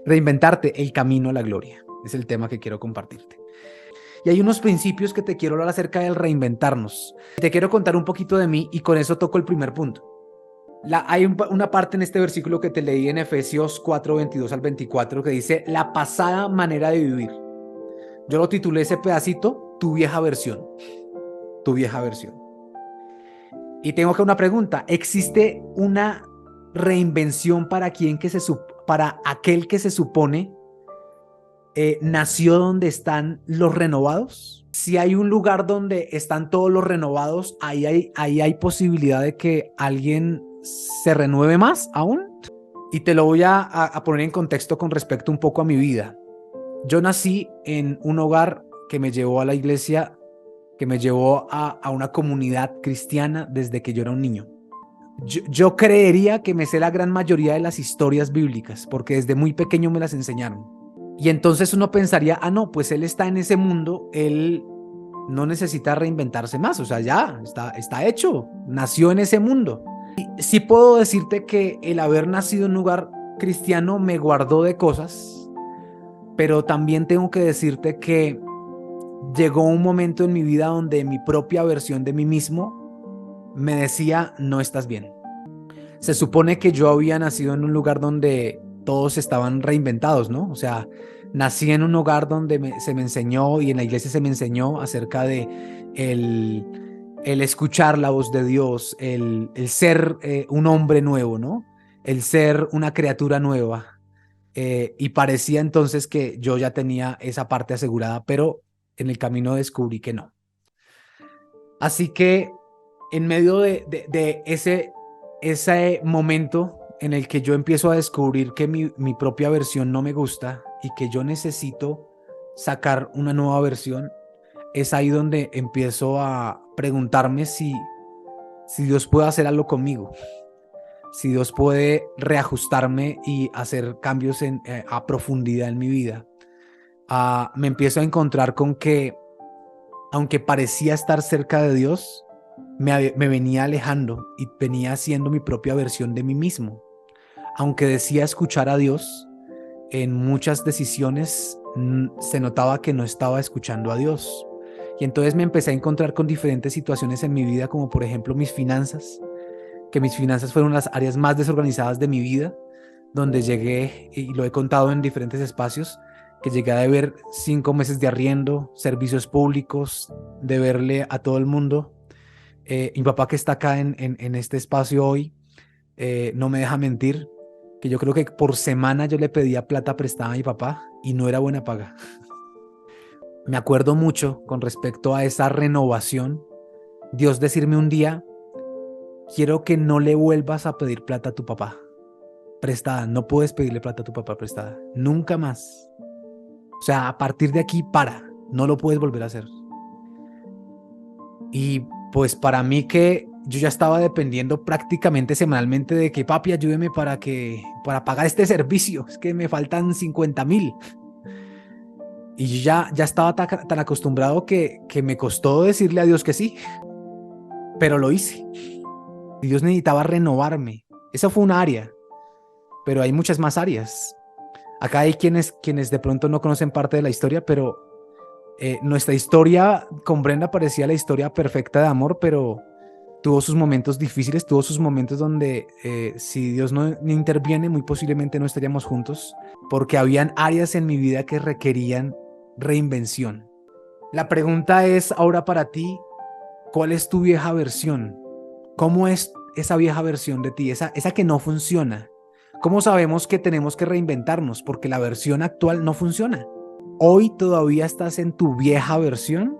Reinventarte, el camino a la gloria. Es el tema que quiero compartirte. Y hay unos principios que te quiero hablar acerca del reinventarnos. Te quiero contar un poquito de mí y con eso toco el primer punto. Hay una parte en este versículo que te leí en Efesios 4, 22 al 24 que dice la pasada manera de vivir. Yo lo titulé ese pedacito, tu vieja versión. Tu vieja versión. Y tengo que una pregunta. ¿Existe una reinvención para para aquel que se supone nació donde están los renovados? Si hay un lugar donde están todos los renovados, ahí hay posibilidad de que alguien se renueve más aún. Y te lo voy a poner en contexto con respecto un poco a mi vida. Yo nací en un hogar que me llevó a la iglesia, que me llevó a una comunidad cristiana desde que yo era un niño. Yo creería que me sé la gran mayoría de las historias bíblicas, porque desde muy pequeño me las enseñaron. Y entonces uno pensaría, no, pues él está en ese mundo, él no necesita reinventarse más, o sea, ya está hecho, nació en ese mundo. Y sí puedo decirte que el haber nacido en un lugar cristiano me guardó de cosas, pero también tengo que decirte que llegó un momento en mi vida donde mi propia versión de mí mismo me decía, no estás bien. Se supone que yo había nacido en un lugar donde todos estaban reinventados, ¿no? O sea, nací en un hogar donde se me enseñó y en la iglesia se me enseñó acerca de el escuchar la voz de Dios, el ser un hombre nuevo, ¿no? El ser una criatura nueva. Y parecía entonces que yo ya tenía esa parte asegurada, pero en el camino descubrí que no. Así que en medio de ese momento en el que yo empiezo a descubrir que mi propia versión no me gusta y que yo necesito sacar una nueva versión, es ahí donde empiezo a preguntarme si Dios puede hacer algo conmigo, si Dios puede reajustarme y hacer cambios a profundidad en mi vida. Me empiezo a encontrar con que, aunque parecía estar cerca de Dios, me venía alejando y venía haciendo mi propia versión de mí mismo. Aunque decía escuchar a Dios, en muchas decisiones se notaba que no estaba escuchando a Dios. Y entonces me empecé a encontrar con diferentes situaciones en mi vida, como por ejemplo mis finanzas, que mis finanzas fueron las áreas más desorganizadas de mi vida, donde llegué, y lo he contado en diferentes espacios, que llegué a deber 5 meses de arriendo, servicios públicos, deberle a todo el mundo. Mi papá, que está acá en este espacio hoy, no me deja mentir, que yo creo que por semana yo le pedía plata prestada a mi papá y no era buena paga. Me acuerdo mucho con respecto a esa renovación, Dios decirme un día, quiero que no le vuelvas a pedir plata a tu papá prestada, no puedes pedirle plata a tu papá prestada, nunca más. O sea, a partir de aquí no lo puedes volver a hacer. Y pues para mí, que yo ya estaba dependiendo prácticamente semanalmente de que papi ayúdeme para pagar este servicio, es que me faltan 50,000. Y yo ya estaba tan acostumbrado que me costó decirle a Dios que sí, pero lo hice. Y Dios necesitaba renovarme. Esa fue una área, pero hay muchas más áreas. Acá hay quienes de pronto no conocen parte de la historia, pero nuestra historia con Brenda parecía la historia perfecta de amor, pero tuvo sus momentos difíciles, tuvo sus momentos donde si Dios no interviene, muy posiblemente no estaríamos juntos, porque habían áreas en mi vida que requerían reinvención. La pregunta es ahora para ti, ¿cuál es tu vieja versión? ¿Cómo es esa vieja versión de ti, esa que no funciona? ¿Cómo sabemos que tenemos que reinventarnos? Porque la versión actual no funciona. ¿Hoy todavía estás en tu vieja versión